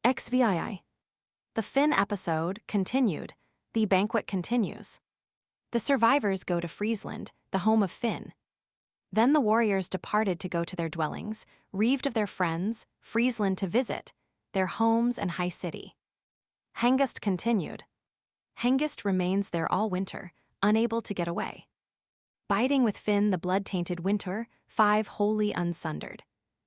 XVIII. The Finn episode continued. The banquet continues. The survivors go to Friesland, the home of Finn. Then the warriors departed to go to their dwellings, reaved of their friends, Friesland to visit, their homes and high city. Hengist continued. Hengist remains there all winter, unable to get away. Biding with Finn the blood-tainted winter, 5 wholly unsundered.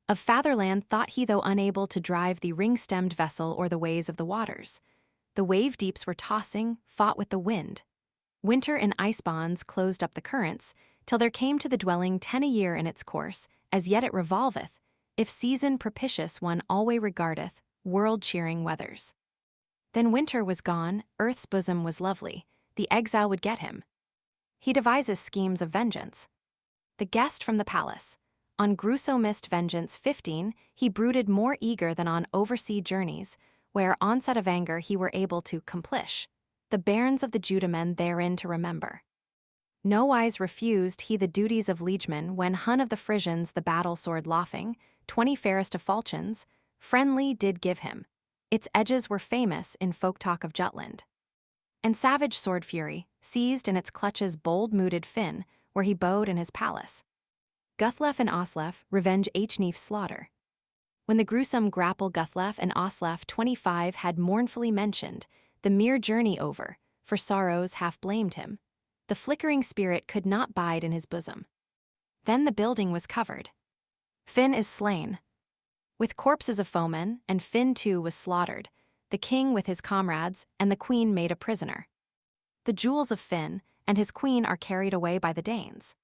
Of fatherland thought he though unable to drive the ring-stemmed vessel or the ways of the waters. The wave-deeps were tossing, fought with the wind. Winter in ice bonds closed up the currents, till there came to the dwelling 10 a year in its course, as yet it revolveth, if season propitious one alway regardeth, world-cheering weathers. Then winter was gone, earth's bosom was lovely, the exile would get him. He devises schemes of vengeance. The guest from the palace. On gruesomest vengeance 15, he brooded more eager than on oversea journeys, where onset of anger he were able to complish, the bairns of the Judamen therein to remember. Nowise refused he the duties of liegeman when Hun of the Frisians the battle sword laughing, 20 fairest of falchions, friendly did give him. Its edges were famous in folk talk of Jutland. And savage sword fury seized in its clutches bold-mooted Finn, where he bode in his palace. Guthlef and Oslef revenge Hneef's slaughter. When the gruesome grapple Guthlef and Oslef 25 had mournfully mentioned, the mere journey over, for sorrows half blamed him. The flickering spirit could not bide in his bosom. Then the building was covered. Finn is slain. With corpses of foemen, and Finn too was slaughtered, the king with his comrades, and the queen made a prisoner. The jewels of Finn and his queen are carried away by the Danes.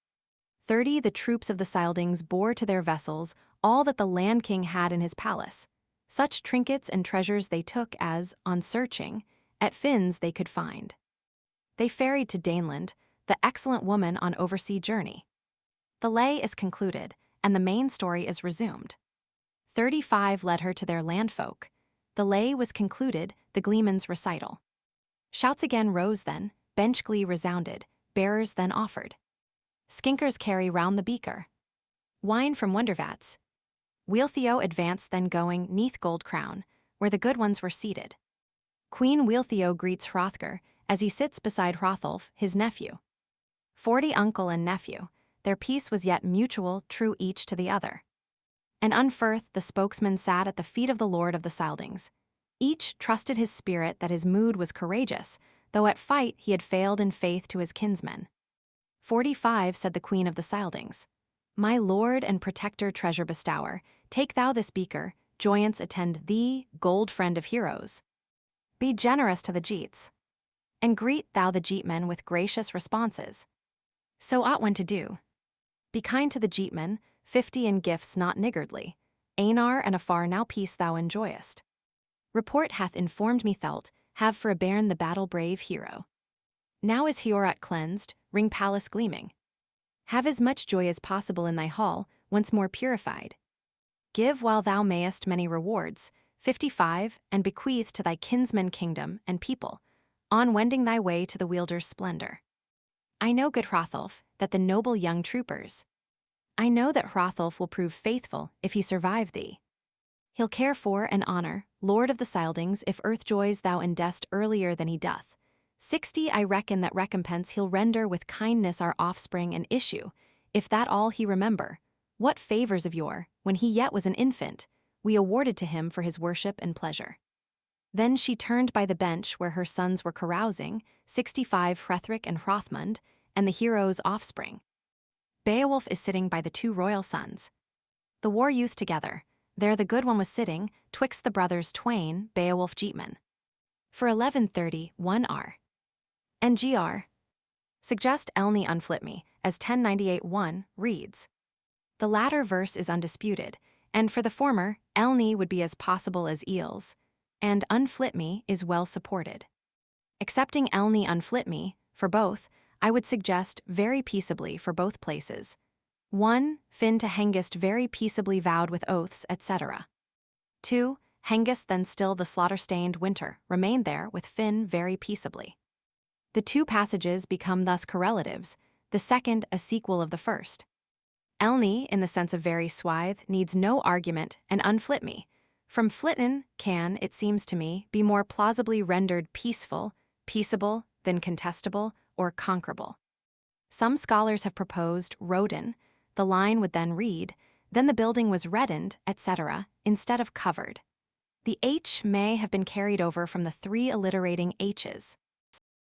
30 the troops of the Scyldings bore to their vessels all that the land king had in his palace. Such trinkets and treasures they took as, on searching, at Finn's they could find. They ferried to Daneland, the excellent woman on oversea journey. The lay is concluded, and the main story is resumed. 35 led her to their landfolk. The lay was concluded, the gleeman's recital. Shouts again rose then, bench glee resounded, bearers then offered. Skinkers carry round the beaker. Wine from wondervats. Wealhtheow advanced then going neath gold crown, where the good ones were seated. Queen Wealhtheow greets Hrothgar, as he sits beside Hrothulf, his nephew. 40 uncle and nephew, their peace was yet mutual, true each to the other. And Unferth the spokesman sat at the feet of the lord of the Scyldings. Each trusted his spirit that his mood was courageous, though at fight he had failed in faith to his kinsmen. 45 said the queen of the Scyldings, My lord and protector treasure bestower, take thou this beaker, joyance attend thee, gold friend of heroes. Be generous to the Geats, and greet thou the Geatmen with gracious responses. So ought one to do. Be kind to the Geatmen, 50 in gifts not niggardly. Einar and afar now peace thou enjoyest. Report hath informed me thou'lt have for a bairn the battle-brave hero. Now is Heorot cleansed, ring palace gleaming. Have as much joy as possible in thy hall, once more purified. Give while thou mayest many rewards, 55, and bequeath to thy kinsmen kingdom and people, on wending thy way to the wielder's splendor. I know, good Hrothulf, that the noble young troopers. I know that Hrothulf will prove faithful if he survive thee. He'll care for and honor, lord of the Scyldings, if earth joys thou endest earlier than he doth. 60 I reckon that recompense he'll render with kindness our offspring and issue, if that all he remember. What favors of yore, when he yet was an infant, we awarded to him for his worship and pleasure. Then she turned by the bench where her sons were carousing, 65 Hrethric and Hrothmund, and the hero's offspring. Beowulf is sitting by the 2 royal sons. The war youth together, there the good one was sitting, twixt the brothers twain, Beowulf Geatman. For 1130, 1 R. And Gr. Suggest Elni unflit me, as 1098-1 reads. The latter verse is undisputed, and for the former, Elni would be as possible as eels, and unflit me is well supported. Accepting Elni unflit me, for both, I would suggest very peaceably for both places. 1. Finn to Hengist very peaceably vowed with oaths, etc. 2. Hengist then still the slaughter-stained winter remained there with Finn very peaceably. The 2 passages become thus correlatives, the second a sequel of the first. Elni, in the sense of very swithe, needs no argument, and unflit me, From flitten can, it seems to me, be more plausibly rendered peaceful, peaceable, than contestable, or conquerable. Some scholars have proposed roden, the line would then read, then the building was reddened, etc., instead of covered. The H may have been carried over from the three alliterating H's.